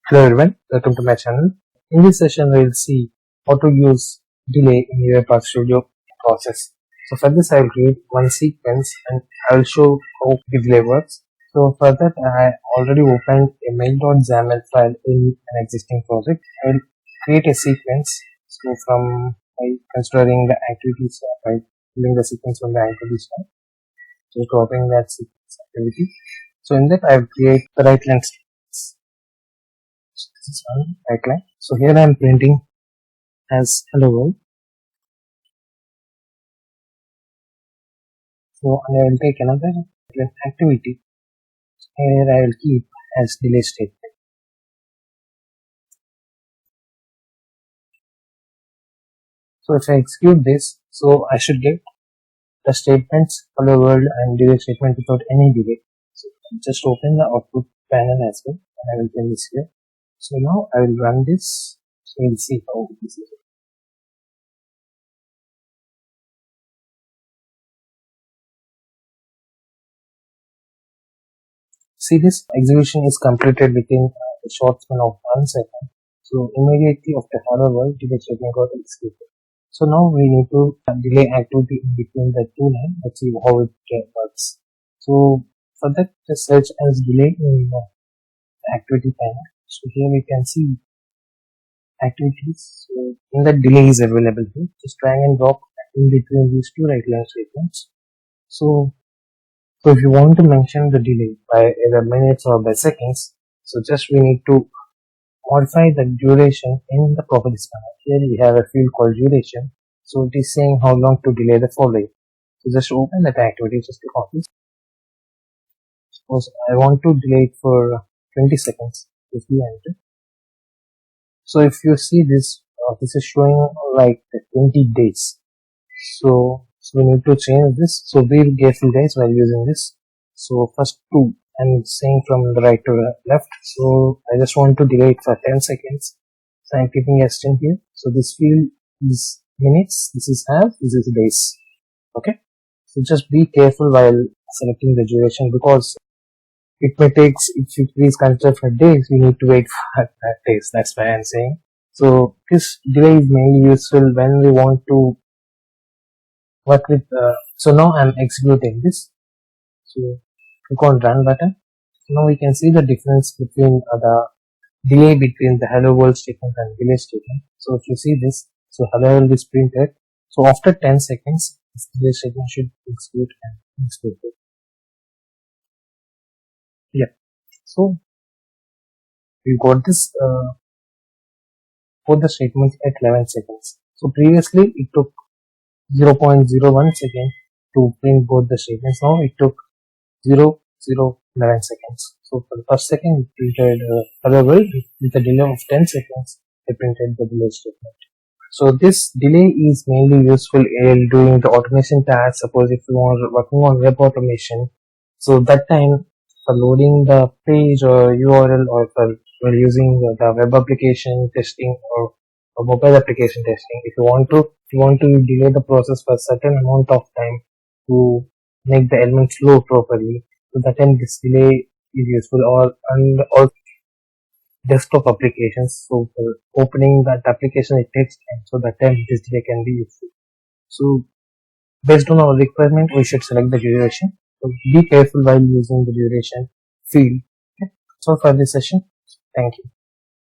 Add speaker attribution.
Speaker 1: Hello everyone, welcome to my channel. In this session, we will see how to use delay in your Path Studio process. So for this, I will create one sequence and I will show how the delay works. So for that, I already opened a mail.xaml file in an existing project. I will create a sequence. So from by considering the activities by filling the sequence from the activities file. So copying that sequence activity. So in that, I will create the right line statements. So this is one right line. So here I am printing as hello world. So I will take another activity. Here I will keep as delay statement. So if I execute this, so I should get the statements hello world and delay statement without any delay. So just open the output panel as well, and I will print this here. So now I will run this. So we'll see how this is. See, this execution is completed within a short span of 1 second. So immediately after hello world, delay statement got executed. So now we need to delay activity in between the two lines. Let's see how it works. So for that, just search as delay in the activity panel. So here we can see activities. So in the delay is available here. Just drag and drop in between these two right line statements. So if you want to mention the delay by either minutes or by seconds, so just we need to modify the duration in the properties panel. Here we have a field called duration. So it is saying how long to delay the following. So just open that activity, just click on this. Suppose I want to delay it for 20 seconds. If we enter. So if you see this, this is showing like 20 days. So we need to change this. So be careful guys while using this. So first two, I'm saying from the right to the left. So I just want to delay it for 10 seconds. So I'm keeping a string here. So this field is minutes, this is half, this is days. Okay. So just be careful while selecting the duration, because it may take, if you please consider for days, we need to wait for days. That's why I'm saying. So this delay is mainly useful when we want to work with, so now I'm executing this. So click on run button. So now we can see the difference between the delay between the hello world statement and delay statement. So if you see this, so hello world is printed. So after 10 seconds, this delay statement should execute and execute it. Yeah. So we got this for the statement at 11 seconds. So previously it took 0.01 second to print both the statements. Now it took 0.011 seconds. So for the first second, it printed hello world. With a delay of 10 seconds, they printed the delay statement. So this delay is mainly useful in doing the automation tasks. Suppose if you are working on web automation, so that time for loading the page or URL, or for using the web application testing or mobile application testing, if you want to delay the process for a certain amount of time to make the elements flow properly, so that time this delay is useful. Or desktop applications, so for opening that application it takes time, so that time this delay can be useful. So based on our requirement, we should select the duration. So be careful while using the duration field. Okay. So for this session, thank you.